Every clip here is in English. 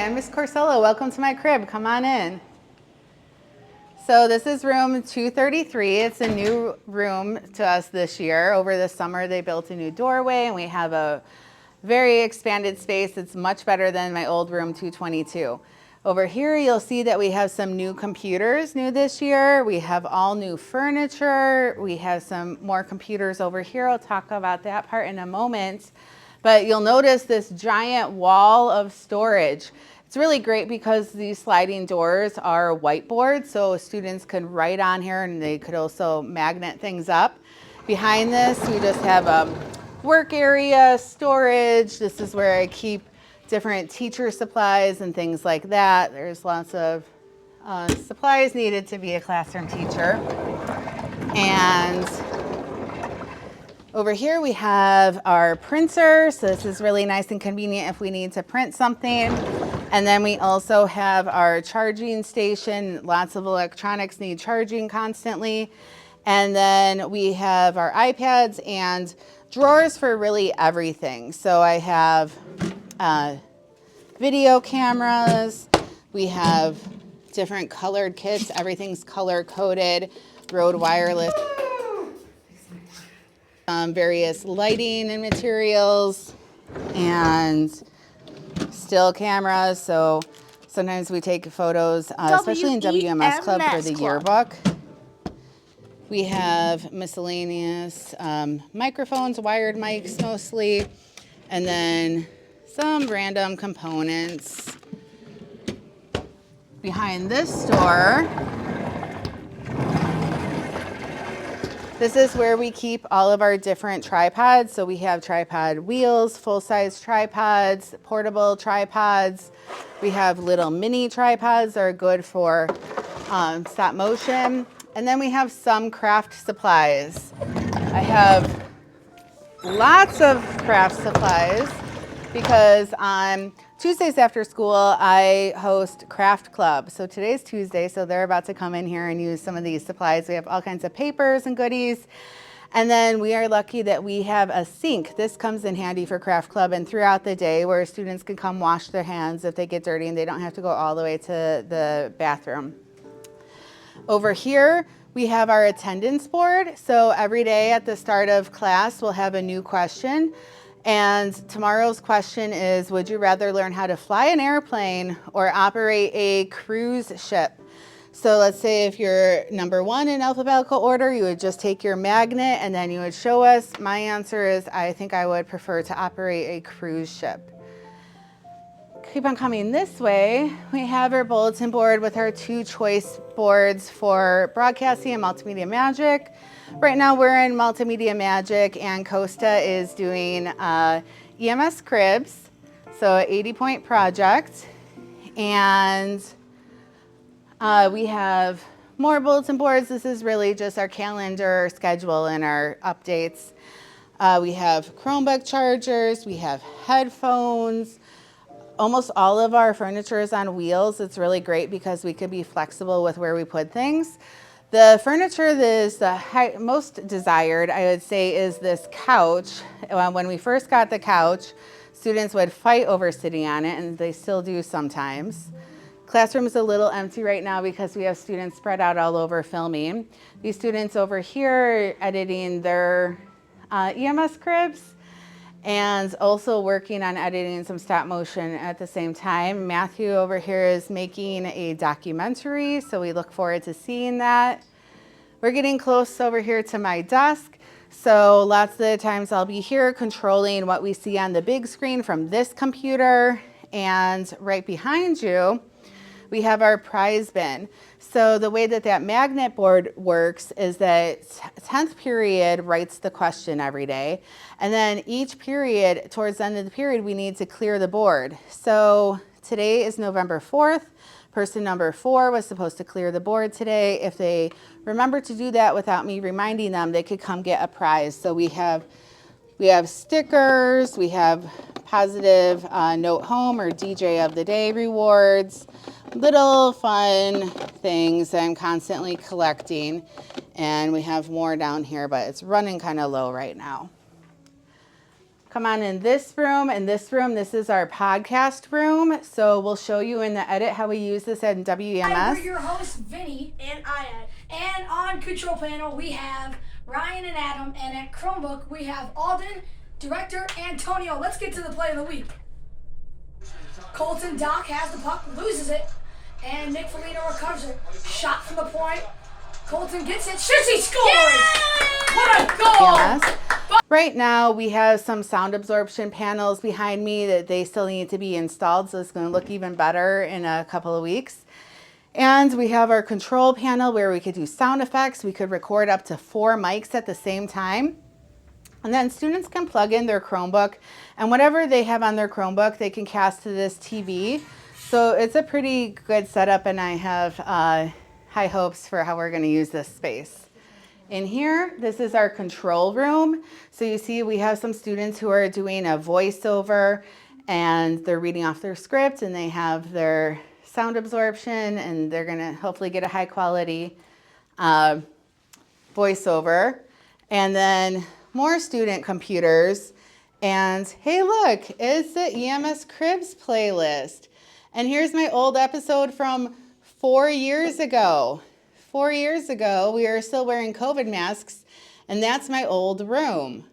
I'm Miss Corsello. Welcome to my crib. Come on in. So this is room 233. It's a new room to us this year. Over the summer, they built a new doorway, and we have a very expanded space. It's much better than my old room 222. Over here, you'll see that we have some new computers new this year. We have all new furniture. We have some more computers over here. I'll talk about that part in a moment. But you'll notice this giant wall of storage. It's really great because these sliding doors are whiteboards, so students can write on here, and they could also magnet things up. Behind this, we just have a work area, storage. This is where I keep different teacher supplies and things like that. There's lots of supplies needed to be a classroom teacher. And over here we have our printer, so this is really nice and convenient if we need to print something. And then we also have our charging station. Lots of electronics need charging constantly. And then we have our iPads and drawers for really everything. So I have video cameras. We have different colored kits. Everything's color coded, Rode wireless. Various lighting and materials and still cameras. So sometimes we take photos, especially in WMS Club for the yearbook. We have miscellaneous microphones, wired mics mostly, and then some random components. Behind this door, this is where we keep all of our different tripods. So we have tripod wheels, full-size tripods, portable tripods. We have little mini tripods that are good for stop motion. And then we have some craft supplies. I have lots of craft supplies because on Tuesdays after school, I host craft club. So today's Tuesday, so they're about to come in here and use some of these supplies. We have all kinds of papers and goodies. And then we are lucky that we have a sink. This comes in handy for craft club and throughout the day where students can come wash their hands if they get dirty and they don't have to go all the way to the bathroom. Over here, we have our attendance board. So every day at the start of class, we'll have a new question. And tomorrow's question is, would you rather learn how to fly an airplane or operate a cruise ship? So let's say if you're number 1 in alphabetical order, you would just take your magnet and then you would show us. My answer is, I think I would prefer to operate a cruise ship. Keep on coming this way. We have our bulletin board with our 2 choice boards for broadcasting and multimedia magic. Right now we're in multimedia magic and Costa is doing EMS cribs, so an 80-point project. And we have more bulletin boards. This is really just our calendar, schedule, and our updates. We have Chromebook chargers, we have headphones. Almost all of our furniture is on wheels. It's really great because we can be flexible with where we put things. The furniture that is the most desired, I would say, is this couch. When we first got the couch, students would fight over sitting on it, and they still do sometimes. Classroom is a little empty right now because we have students spread out all over filming. These students over here are editing their EMS cribs and also working on editing some stop motion at the same time. Matthew over here is making a documentary, so we look forward to seeing that. We're getting close over here to my desk. So lots of the times I'll be here controlling what we see on the big screen from this computer. And right behind you, we have our prize bin. So the way that that magnet board works is that 10th period writes the question every day. And then each period, towards the end of the period, we need to clear the board. So today is November 4th. Person number 4 was supposed to clear the board today. If they remember to do that without me reminding them, they could come get a prize. So we have stickers, we have positive note home or DJ of the day rewards, little fun things that I'm constantly collecting. And we have more down here, but it's running kind of low right now. Come on in this room. In this room, this is our podcast room. So we'll show you in the edit how we use this in WEMS. Hi, we're your hosts, Vinny and Ayat. And on control panel, we have Ryan and Adam. And at Chromebook, we have Alden, director Antonio. Let's get to the play of the week. Colton Dock has the puck, loses it, and Nick Foligno recovers it. Shot from the point. Colton gets it, shoots, he scores! Yeah! What a goal! Yes. Right now we have some sound absorption panels behind me that they still need to be installed, so it's going to look even better in a couple of weeks. And we have our control panel where we could do sound effects. We could record up to 4 mics at the same time. And then students can plug in their Chromebook, and whatever they have on their Chromebook, they can cast to this TV. So it's a pretty good setup, and I have high hopes for how we're going to use this space. In here, this is our control room. So you see we have some students who are doing a voiceover, and they're reading off their script, and they have their sound absorption, and they're going to hopefully get a high quality voiceover. And then more student computers. And hey, look, it's the EMS Cribs playlist. And here's my old episode from 4 years ago. 4 years ago, we were still wearing COVID masks, and that's my old room.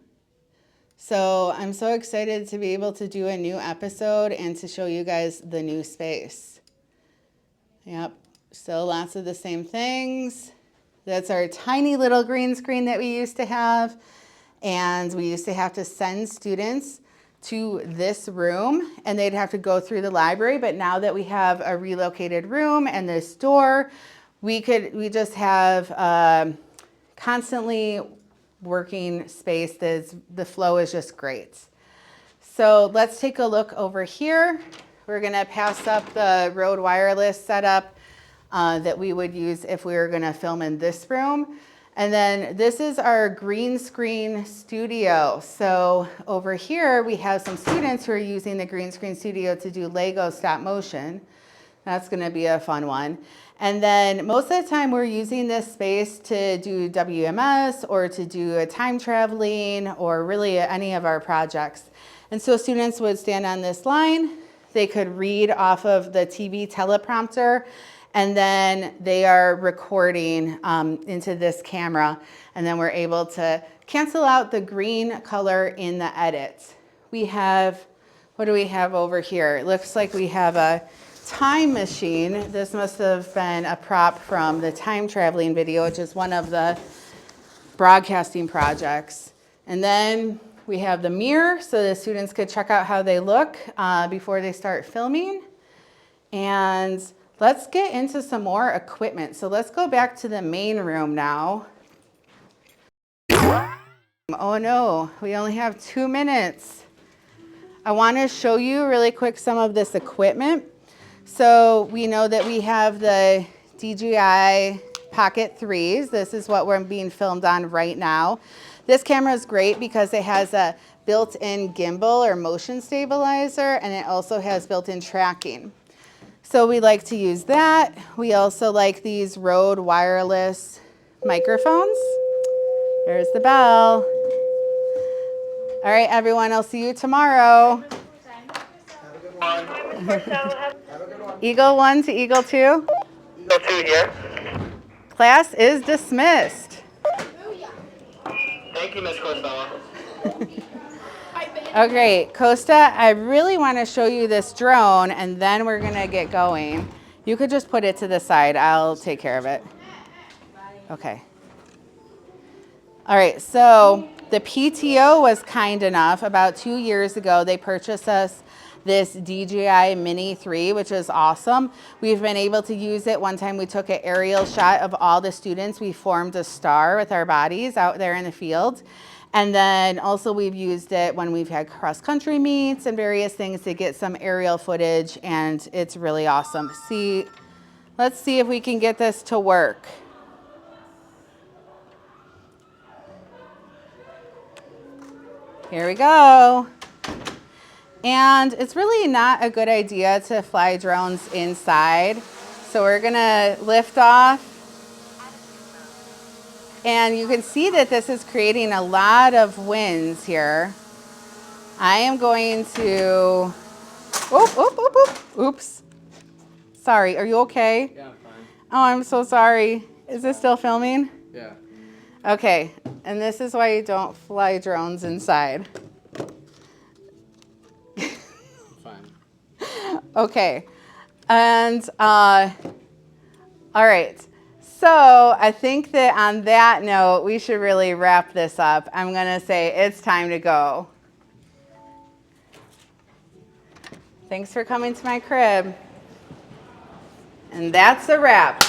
So I'm so excited to be able to do a new episode and to show you guys the new space. Yep, still lots of the same things. That's our tiny little green screen that we used to have. And we used to have to send students to this room, and they'd have to go through the library. But now that we have a relocated room and this door, we just have constantly working space. The flow is just great. So let's take a look over here. We're gonna pass up the Rode wireless setup that we would use if we were gonna film in this room. And then this is our green screen studio. So over here, we have some students who are using the green screen studio to do Lego stop motion. That's gonna be a fun one. And then most of the time we're using this space to do WMS or to do a time traveling or really any of our projects. And so students would stand on this line, they could read off of the TV teleprompter, and then they are recording into this camera, and then we're able to cancel out the green color in the edit. We have, what do we have over here? It looks like we have a time machine. This must have been a prop from the time traveling video, which is one of the broadcasting projects. And then we have the mirror so the students could check out how they look before they start filming. And let's get into some more equipment. So let's go back to the main room now. Oh no, we only have 2 minutes. I want to show you really quick some of this equipment. So we know that we have the DJI Pocket 3s. This is what we're being filmed on right now. This camera is great because it has a built-in gimbal or motion stabilizer, and it also has built-in tracking. So we like to use that. We also like these Rode wireless microphones. There's the bell. All right, everyone, I'll see you tomorrow. Have a good one. Have a good one. Eagle 1 to Eagle 2. Eagle 2 here. Class is dismissed. Thank you, Miss Corsello. Okay, Costa, I really want to show you this drone and then we're going to get going. You could just put it to the side. I'll take care of it. Okay. All right, so the PTO was kind enough. About 2 years ago, they purchased us this DJI Mini 3, which is awesome. We've been able to use it. One time we took an aerial shot of all the students. We formed a star with our bodies out there in the field. And then also we've used it when we've had cross-country meets and various things to get some aerial footage, and it's really awesome. Let's see if we can get this to work. Here we go. And it's really not a good idea to fly drones inside. So we're gonna lift off. And you can see that this is creating a lot of winds here. I am going to, oops. Sorry, are you okay? Yeah, I'm fine. Oh, I'm so sorry. Is this still filming? Yeah. Okay, and this is why you don't fly drones inside. Fine. Okay, and all right. So I think that on that note, we should really wrap this up. I'm gonna say it's time to go. Thanks for coming to my crib. And that's a wrap.